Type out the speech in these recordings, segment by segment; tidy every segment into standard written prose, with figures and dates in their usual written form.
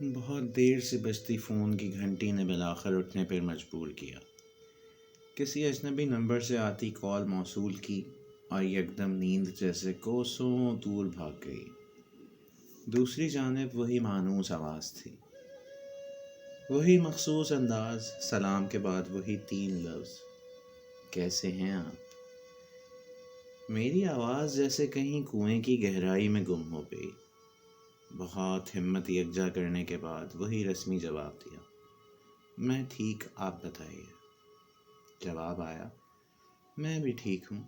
بہت دیر سے بجتی فون کی گھنٹی نے بالآخر اٹھنے پر مجبور کیا۔ کسی اجنبی نمبر سے آتی کال موصول کی اور یکدم نیند جیسے کوسوں دور بھاگ گئی۔ دوسری جانب وہی مانوس آواز تھی، وہی مخصوص انداز، سلام کے بعد وہی 3 لفظ، کیسے ہیں آپ؟ میری آواز جیسے کہیں کنویں کی گہرائی میں گم ہو گئی۔ بہت ہمت یکجا کرنے کے بعد وہی رسمی جواب دیا، میں ٹھیک، آپ بتائیے۔ جواب آیا، میں بھی ٹھیک ہوں،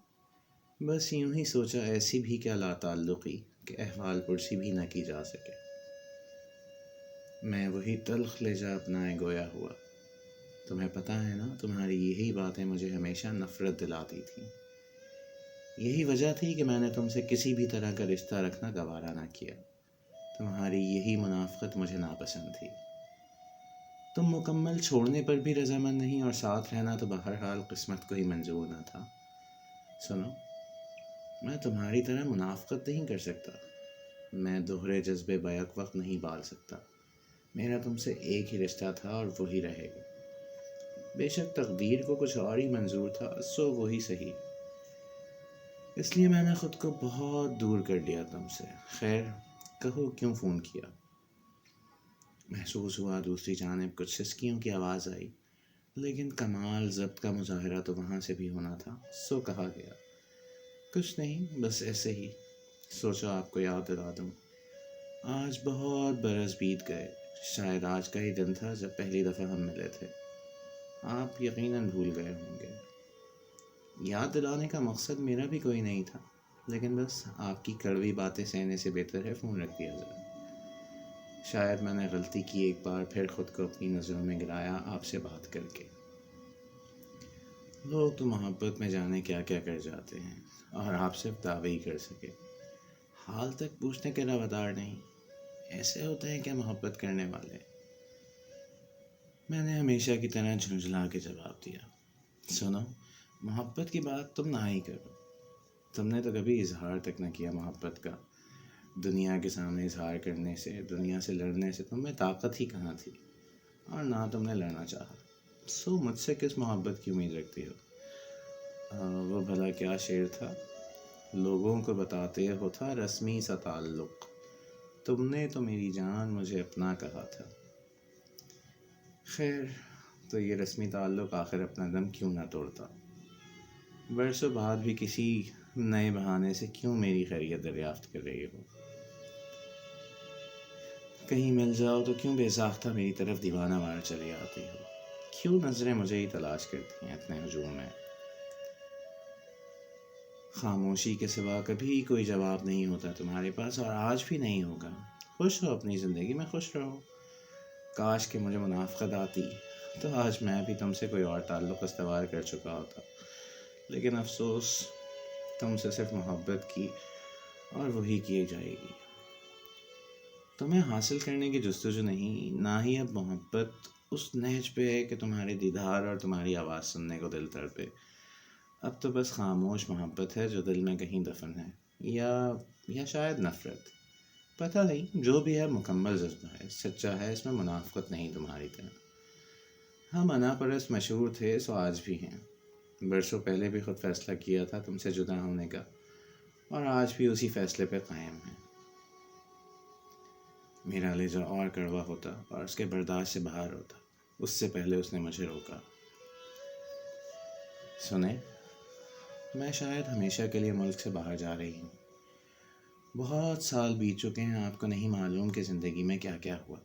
بس یوں ہی سوچا ایسی بھی کیا لا تعلقی کہ احوال پرسی بھی نہ کی جا سکے۔ میں وہی تلخ لہجہ اپنائے گویا ہوا، تمہیں پتہ ہے نا، تمہاری یہی باتیں مجھے ہمیشہ نفرت دلاتی تھیں۔ یہی وجہ تھی کہ میں نے تم سے کسی بھی طرح کا رشتہ رکھنا گوارا نہ کیا۔ تمہاری یہی منافقت مجھے ناپسند تھی۔ تم مکمل چھوڑنے پر بھی رضامند نہیں، اور ساتھ رہنا تو بہرحال قسمت کو ہی منظور نہ تھا۔ سنو، میں تمہاری طرح منافقت نہیں کر سکتا، میں دوہرے جذبے بیک وقت نہیں پال سکتا۔ میرا تم سے ایک ہی رشتہ تھا اور وہی رہے گا۔ بے شک تقدیر کو کچھ اور ہی منظور تھا، سو وہی صحیح۔ اس لیے میں نے خود کو بہت دور کر لیا تم سے۔ خیر، کہو کیوں فون کیا؟ محسوس ہوا دوسری جانب کچھ سسکیوں کی آواز آئی، لیکن کمال ضبط کا مظاہرہ تو وہاں سے بھی ہونا تھا، سو کہا گیا، کچھ نہیں، بس ایسے ہی سوچا آپ کو یاد دلا دوں۔ آج بہت برس بیت گئے، شاید آج کا ہی دن تھا جب پہلی دفعہ ہم ملے تھے۔ آپ یقیناً بھول گئے ہوں گے۔ یاد دلانے کا مقصد میرا بھی کوئی نہیں تھا، لیکن بس آپ کی کڑوی باتیں سہنے سے بہتر ہے فون رکھ دیا جائے۔ شاید میں نے غلطی کی، ایک بار پھر خود کو اپنی نظروں میں گرایا آپ سے بات کر کے۔ لوگ تو محبت میں جانے کیا کیا کر جاتے ہیں، اور آپ صرف دعوے ہی کر سکے، حال تک پوچھنے کے روادار نہیں۔ ایسے ہوتے ہیں کیا محبت کرنے والے؟ میں نے ہمیشہ کی طرح جھنجھلا کے جواب دیا، سنو، محبت کی بات تم نہ ہی کرو۔ تم نے تو کبھی اظہار تک نہ کیا محبت کا۔ دنیا کے سامنے اظہار کرنے سے، دنیا سے لڑنے سے تم میں طاقت ہی کہاں تھی، اور نہ تم نے لڑنا چاہا، سو مجھ سے کس محبت کی امید رکھتی ہو؟ وہ بھلا کیا شعر تھا، لوگوں کو بتاتے ہو تھا رسمی سا تعلق، تم نے تو میری جان مجھے اپنا کہا تھا۔ خیر، تو یہ رسمی تعلق آخر اپنا دم کیوں نہ توڑتا؟ برسوں بعد بھی کسی نئے بہانے سے کیوں میری خیریت دریافت کر رہی ہو؟ کہیں مل جاؤ تو کیوں بے ساختہ میری طرف دیوانہ وار چلی آتی ہو؟ کیوں نظریں مجھے ہی تلاش کرتی ہیں اتنے ہجوم میں؟ خاموشی کے سوا کبھی کوئی جواب نہیں ہوتا تمہارے پاس، اور آج بھی نہیں ہوگا۔ خوش ہو اپنی زندگی میں، خوش رہو۔ کاش کہ مجھے منافقت آتی تو آج میں بھی تم سے کوئی اور تعلق استوار کر چکا ہوتا، لیکن افسوس، تم سے صرف محبت کی، اور وہی کی جائے گی۔ تمہیں حاصل کرنے کی جستجو نہیں، نہ ہی اب محبت اس نہج پہ ہے کہ تمہارے دیدار اور تمہاری آواز سننے کو دل تڑپے۔ اب تو بس خاموش محبت ہے جو دل میں کہیں دفن ہے، یا شاید نفرت، پتہ نہیں، جو بھی ہے مکمل جذبہ ہے، سچا ہے، اس میں منافقت نہیں تمہاری طرح۔ ہم انا پرست مشہور تھے، سو آج بھی ہیں۔ برسوں پہلے بھی خود فیصلہ کیا تھا تم سے جدا ہونے کا، اور آج بھی اسی فیصلے پہ قائم ہیں۔ میرا لہجہ اور کڑوا ہوتا اور اس کے برداشت سے باہر ہوتا، اس سے پہلے اس نے مجھے روکا۔ سنیں، میں شاید ہمیشہ کے لیے ملک سے باہر جا رہی ہوں۔ بہت سال بیت چکے ہیں، آپ کو نہیں معلوم کہ زندگی میں کیا کیا ہوا،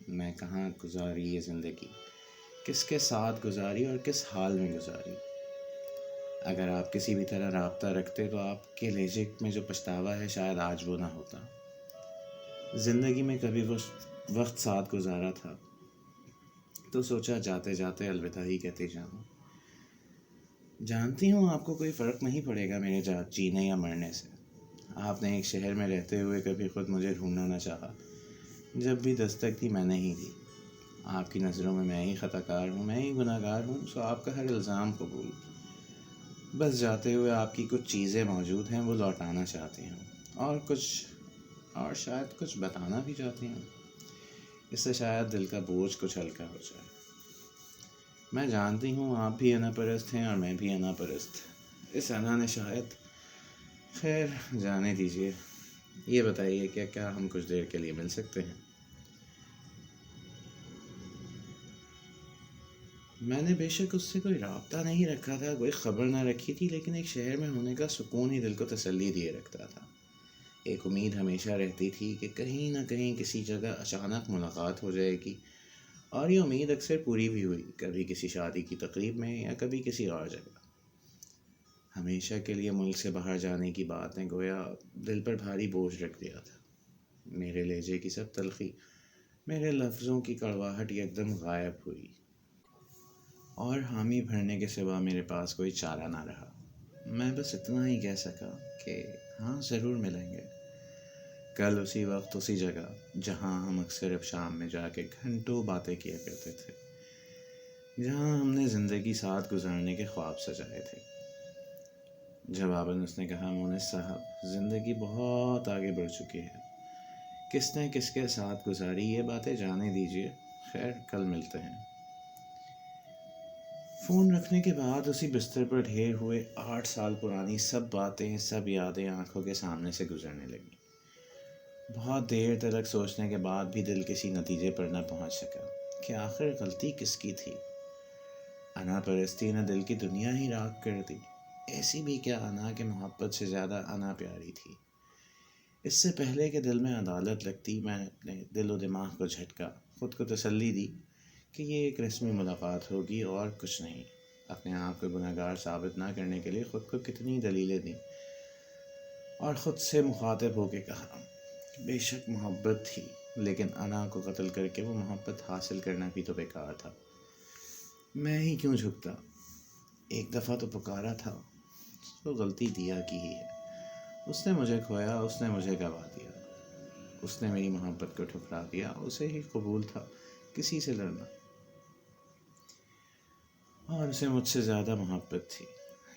میں کہاں گزاری یہ زندگی، کس کے ساتھ گزاری اور کس حال میں گزاری۔ اگر آپ کسی بھی طرح رابطہ رکھتے تو آپ کے لہجے میں جو پچھتاوا ہے شاید آج وہ نہ ہوتا۔ زندگی میں کبھی وہ وقت ساتھ گزارا تھا تو سوچا جاتے جاتے الوداع ہی کہتے جاؤں۔ جانتی ہوں آپ کو کوئی فرق نہیں پڑے گا میرے جینے یا مرنے سے۔ آپ نے ایک شہر میں رہتے ہوئے کبھی خود مجھے ڈھونڈنا نہ چاہا، جب بھی دستک دی میں نے ہی دی۔ آپ کی نظروں میں ہی خطا کار ہوں، میں ہی گناہ گار ہوں، سو آپ کا ہر الزام قبول۔ بس جاتے ہوئے آپ کی کچھ چیزیں موجود ہیں وہ لوٹانا چاہتی ہوں، اور شاید کچھ بتانا بھی چاہتی ہوں۔ اس سے شاید دل کا بوجھ کچھ ہلکا ہو جائے۔ میں جانتی ہوں آپ بھی انا پرست ہیں اور میں بھی انا پرست۔ اس انا نے شاید، خیر جانے دیجیے۔ یہ بتائیے کیا ہم کچھ دیر کے لیے مل سکتے ہیں؟ میں نے بے شک اس سے کوئی رابطہ نہیں رکھا تھا، کوئی خبر نہ رکھی تھی، لیکن ایک شہر میں ہونے کا سکون ہی دل کو تسلی دیے رکھتا تھا۔ ایک امید ہمیشہ رہتی تھی کہ کہیں نہ کہیں کسی جگہ اچانک ملاقات ہو جائے گی، اور یہ امید اکثر پوری بھی ہوئی، کبھی کسی شادی کی تقریب میں یا کبھی کسی اور جگہ۔ ہمیشہ کے لیے ملک سے باہر جانے کی بات نے گویا دل پر بھاری بوجھ رکھ دیا تھا۔ میرے لہجے کی سب تلخی، میرے لفظوں کی کڑواہٹ یکدم غائب ہوئی، اور حامی بھرنے کے سوا میرے پاس کوئی چارہ نہ رہا۔ میں بس اتنا ہی کہہ سکا کہ ہاں ضرور ملیں گے، کل اسی وقت اسی جگہ جہاں ہم اکثر اب شام میں جا کے گھنٹوں باتیں کیا کرتے تھے، جہاں ہم نے زندگی ساتھ گزارنے کے خواب سجائے تھے۔ جواباً اس نے کہا، مونس صاحب زندگی بہت آگے بڑھ چکی ہے، کس نے کس کے ساتھ گزاری یہ باتیں جانے دیجیے، خیر کل ملتے ہیں۔ فون رکھنے کے بعد اسی بستر پر ڈھیر ہوئے 8 سال پرانی سب باتیں، سب یادیں آنکھوں کے سامنے سے گزرنے لگیں۔ بہت دیر تک سوچنے کے بعد بھی دل کسی نتیجے پر نہ پہنچ سکا کہ آخر غلطی کس کی تھی۔ انا پرستی نے دل کی دنیا ہی راکھ کر دی۔ ایسی بھی کیا انا کہ محبت سے زیادہ انا پیاری تھی۔ اس سے پہلے کہ دل میں عدالت لگتی، میں نے اپنے دل و دماغ کو جھٹکا، خود کو تسلی دی کہ یہ ایک رسمی ملاقات ہوگی اور کچھ نہیں۔ اپنے آپ کو گنہگار ثابت نہ کرنے کے لیے خود کو کتنی دلیلیں دیں، اور خود سے مخاطب ہو کے کہا کہ بے شک محبت تھی، لیکن انا کو قتل کر کے وہ محبت حاصل کرنا بھی تو بیکار تھا۔ میں ہی کیوں جھکتا؟ ایک دفعہ تو پکارا تھا، تو غلطی دیا کی ہی ہے۔ اس نے مجھے کھویا، اس نے مجھے گوا دیا، اس نے میری محبت کو ٹھکرا دیا۔ اسے ہی قبول تھا کسی سے لڑنا، اور اسے مجھ سے زیادہ محبت تھی۔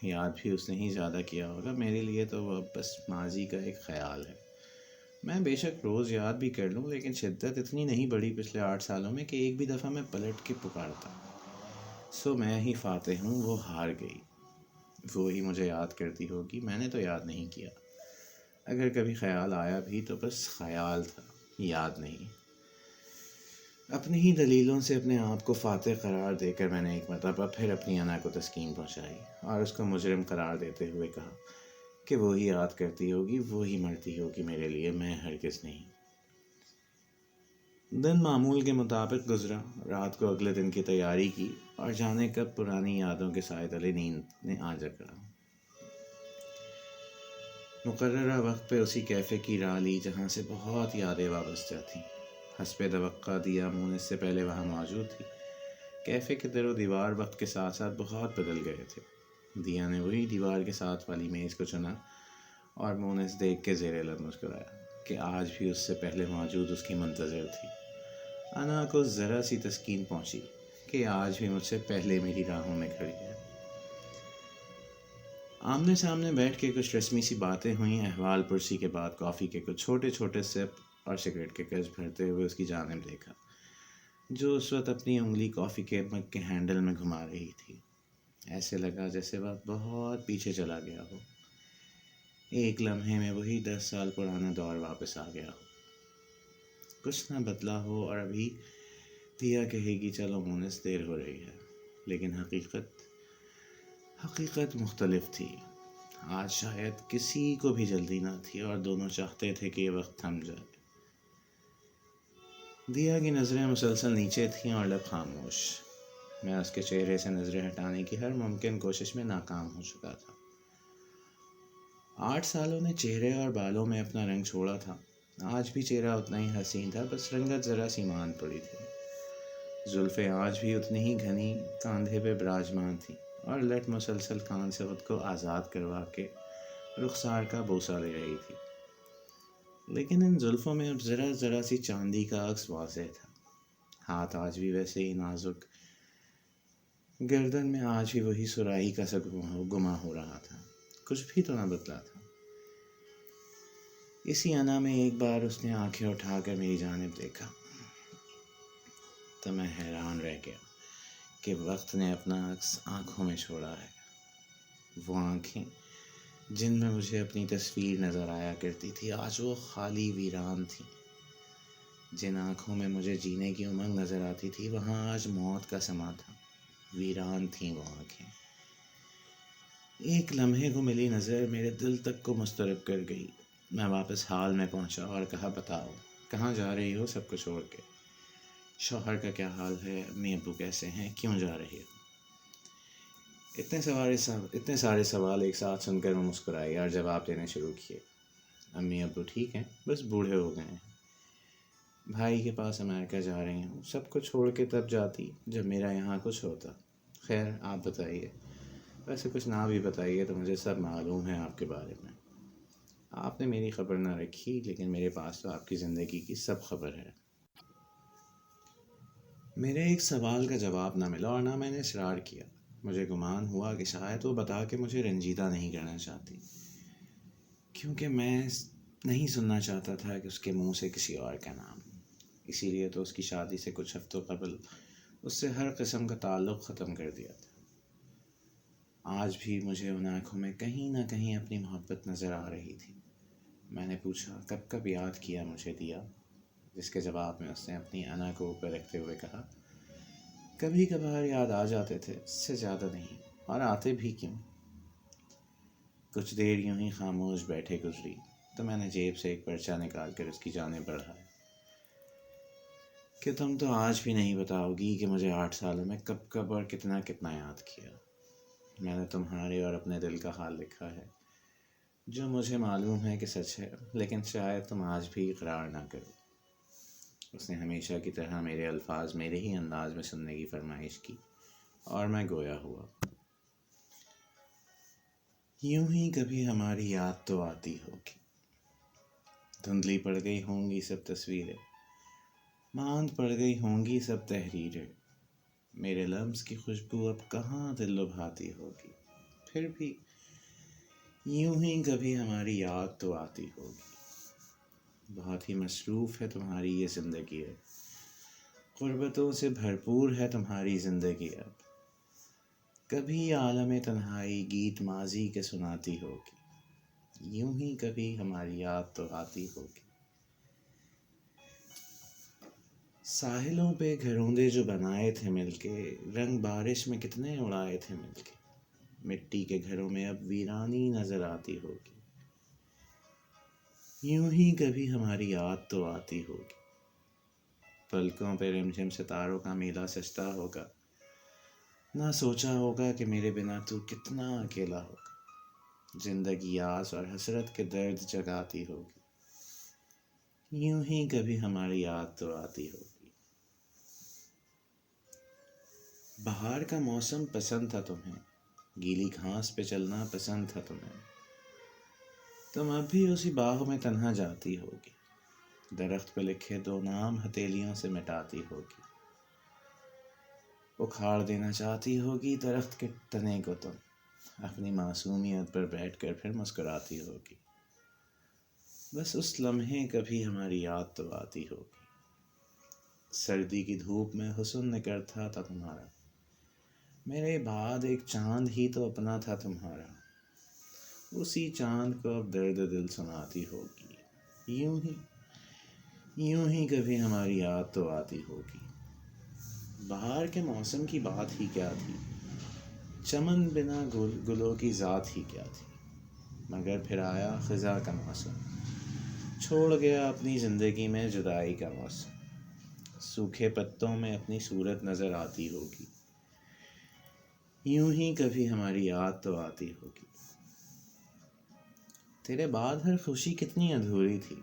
یاد بھی اس نے ہی زیادہ کیا ہوگا، میرے لیے تو وہ بس ماضی کا ایک خیال ہے۔ میں بے شک روز یاد بھی کر لوں، لیکن شدت اتنی نہیں بڑھی پچھلے 8 سالوں میں کہ ایک بھی دفعہ میں پلٹ کے پکارتا۔ سو میں ہی فاتح ہوں، وہ ہار گئی۔ وہ ہی مجھے یاد کرتی ہوگی، میں نے تو یاد نہیں کیا۔ اگر کبھی خیال آیا بھی تو بس خیال تھا، یاد نہیں۔ اپنی ہی دلیلوں سے اپنے آپ کو فاتح قرار دے کر میں نے ایک مرتبہ پھر اپنی انا کو تسکین پہنچائی، اور اس کو مجرم قرار دیتے ہوئے کہا کہ وہی یاد کرتی ہوگی، وہی مرتی ہوگی میرے لیے، میں ہرگز نہیں۔ دن معمول کے مطابق گزرا، رات کو اگلے دن کی تیاری کی، اور جانے کب پرانی یادوں کے سائے تلے نیند نے آ جکڑا۔ مقررہ وقت پہ اسی کیفے کی راہ لی جہاں سے بہت یادیں وابستہ تھیں۔ حسب توقع دیا مونس سے پہلے وہاں موجود تھی۔ کیفے کے در و دیوار وقت کے ساتھ ساتھ بہت بدل گئے تھے۔ دیا نے وہی دیوار کے ساتھ والی میز کو چنا، اور مونس دیکھ کے زیر لب مسکرایا کہ آج بھی اس سے پہلے موجود اس کی منتظر تھی۔ انا کو ذرا سی تسکین پہنچی کہ آج بھی مجھ سے پہلے میری راہوں میں کھڑی ہے۔ آمنے سامنے بیٹھ کے کچھ رسمی سی باتیں ہوئیں، احوال پرسی کے بعد کافی کے کچھ چھوٹے چھوٹے سپ اور سگریٹ کے کش بھرتے ہوئے اس کی جانب دیکھا، جو اس وقت اپنی انگلی کافی کے مگ کے ہینڈل میں گھما رہی تھی۔ ایسے لگا جیسے وقت بہت پیچھے چلا گیا ہو، ایک لمحے میں وہی 10 سال پرانا دور واپس آ گیا ہو، کچھ نہ بدلا ہو، اور ابھی دیا کہے گی چلو مونس دیر ہو رہی ہے، لیکن حقیقت مختلف تھی۔ آج شاید کسی کو بھی جلدی نہ تھی، اور دونوں چاہتے تھے کہ یہ وقت تھم جائے۔ دیا کی نظریں مسلسل نیچے تھیں اور لب خاموش۔ میں اس کے چہرے سے نظریں ہٹانے کی ہر ممکن کوشش میں ناکام ہو چکا تھا۔ 8 سالوں نے چہرے اور بالوں میں اپنا رنگ چھوڑا تھا۔ آج بھی چہرہ اتنا ہی حسین تھا، بس رنگت ذرا سی مان پڑی تھی۔ زلفیں آج بھی اتنی ہی گھنی کاندھے پہ براجمان تھیں، اور لٹ مسلسل کان سے خود کو آزاد کروا کے رخسار کا بوسہ لے رہی تھی۔ لیکن ان زلفوں میں اب ذرا سی چاندی کا عکس واضح تھا۔ ہاتھ آج بھی ویسے ہی نازک، گردن میں آج بھی وہی سراہی کا سا گما ہو رہا تھا، کچھ بھی تو نہ بدلا تھا۔ اسی انا میں ایک بار اس نے آنکھیں اٹھا کر میری جانب دیکھا۔ تو میں حیران رہ گیا کہ وقت نے اپنا عکس آنکھوں میں چھوڑا ہے. وہ آنکھیں جن میں مجھے اپنی تصویر نظر آیا کرتی تھی آج وہ خالی ویران تھیں. جن آنکھوں میں مجھے جینے کی امنگ نظر آتی تھی وہاں آج موت کا سما تھا. ویران تھیں وہ آنکھیں. ایک لمحے کو ملی نظر میرے دل تک کو مضطرب کر گئی. میں واپس حال میں پہنچا اور کہا بتاؤ کہاں جا رہی ہو سب کو چھوڑ کے؟ شوہر کا کیا حال ہے؟ امی ابو کیسے ہیں؟ کیوں جا رہی ہو؟ اتنے سارے سوال ایک ساتھ سن کر میں مسکرائی اور جواب دینے شروع کیے. امی ابو ٹھیک ہیں، بس بوڑھے ہو گئے ہیں. بھائی کے پاس امریکہ جا رہی ہوں. سب کو چھوڑ کے تب جاتی جب میرا یہاں کچھ ہوتا. خیر آپ بتائیے. ویسے کچھ نہ بھی بتائیے تو مجھے سب معلوم ہے آپ کے بارے میں. آپ نے میری خبر نہ رکھی لیکن میرے پاس تو آپ کی زندگی کی سب خبر ہے. میرے ایک سوال کا جواب نہ ملا اور نہ میں نے اصرار کیا. مجھے گمان ہوا کہ شاید وہ بتا کے مجھے رنجیدہ نہیں کرنا چاہتی، کیونکہ میں نہیں سننا چاہتا تھا کہ اس کے منہ سے کسی اور کا نام. اسی لیے تو اس کی شادی سے کچھ ہفتوں قبل اس سے ہر قسم کا تعلق ختم کر دیا تھا. آج بھی مجھے ان آنکھوں میں کہیں نہ کہیں اپنی محبت نظر آ رہی تھی. میں نے پوچھا کب کب یاد کیا مجھے دیا؟ جس کے جواب میں اس نے اپنی انا کو اوپر رکھتے ہوئے کہا کبھی کبھار یاد آ جاتے تھے، اس سے زیادہ نہیں. اور آتے بھی کیوں؟ کچھ دیر یوں ہی خاموش بیٹھے گزری تو میں نے جیب سے ایک پرچہ نکال کر اس کی جانب بڑھایا کہ تم تو آج بھی نہیں بتاؤ گی کہ مجھے 8 سالوں میں کب کب اور کتنا کتنا یاد کیا. میں نے تمہارے اور اپنے دل کا حال لکھا ہے جو مجھے معلوم ہے کہ سچ ہے، لیکن شاید تم آج بھی اقرار نہ کرو. اس نے ہمیشہ کی طرح میرے الفاظ میرے ہی انداز میں سننے کی فرمائش کی اور میں گویا ہوا. یوں ہی کبھی ہماری یاد تو آتی ہوگی. دھندلی پڑ گئی ہوں گی سب تصویریں، ماند پڑ گئی ہوں گی سب تحریریں. میرے لمس کی خوشبو اب کہاں دل لبھاتی ہوگی. پھر بھی یوں ہی کبھی ہماری یاد تو آتی ہوگی. بہت ہی مصروف ہے تمہاری یہ زندگی اب، غربتوں سے بھرپور ہے تمہاری زندگی اب. کبھی عالم تنہائی گیت ماضی کے سناتی ہوگی. یوں ہی کبھی ہماری یاد تو آتی ہوگی. ساحلوں پہ گھروندے جو بنائے تھے مل کے، رنگ بارش میں کتنے اڑائے تھے مل کے. مٹی کے گھروں میں اب ویرانی نظر آتی ہوگی. یوں ہی کبھی ہماری یاد تو آتی ہوگی. پلکوں پہ رمجھم ستاروں کا میلہ سجتا ہوگا. نہ سوچا ہوگا کہ میرے بنا تو کتنا اکیلا ہوگا. زندگی آس اور حسرت کے درد جگاتی ہوگی. یوں ہی کبھی ہماری یاد تو آتی ہوگی. بہار کا موسم پسند تھا تمہیں، گیلی گھاس پہ چلنا پسند تھا تمہیں. تم اب بھی اسی باغ میں تنہا جاتی ہوگی. درخت پہ لکھے 2 نام ہتھیلیوں سے مٹاتی ہوگی. اکھاڑ دینا چاہتی ہوگی درخت کے تنے کو تم. اپنی معصومیت پر بیٹھ کر پھر مسکراتی ہوگی. بس اس لمحے کبھی ہماری یاد تو آتی ہوگی. سردی کی دھوپ میں حسن نکھرتا تھا تمہارا. میرے بعد ایک چاند ہی تو اپنا تھا تمہارا. اسی چاند کو اب درد دل سناتی ہوگی. یوں ہی کبھی ہماری یاد تو آتی ہوگی. بہار کے موسم کی بات ہی کیا تھی، چمن بنا گلوں کی ذات ہی کیا تھی. مگر پھر آیا خزاں کا موسم، چھوڑ گیا اپنی زندگی میں جدائی کا موسم. سوکھے پتوں میں اپنی صورت نظر آتی ہوگی. یوں ہی کبھی ہماری یاد تو آتی ہوگی. تیرے بعد ہر خوشی کتنی ادھوری تھی.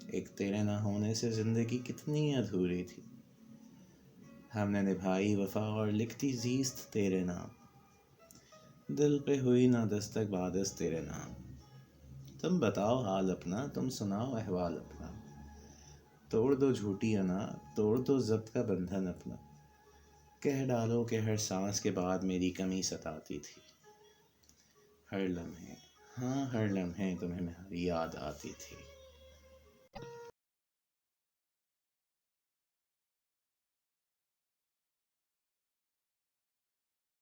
ایک تیرے نہ ہونے سے زندگی کتنی ادھوری تھی. ہم نے نبھائی وفا اور لکھتی زیست تیرے نام. دل پہ ہوئی نہ دستک بادست تیرے نام. تم بتاؤ حال اپنا، تم سناؤ احوال اپنا. توڑ دو جھوٹی انا، توڑ دو ضبط کا بندھن اپنا. کہہ ڈالو کہ ہر سانس کے بعد میری کمی ستاتی تھی. ہر لمحے تمہیں میری یاد آتی تھی.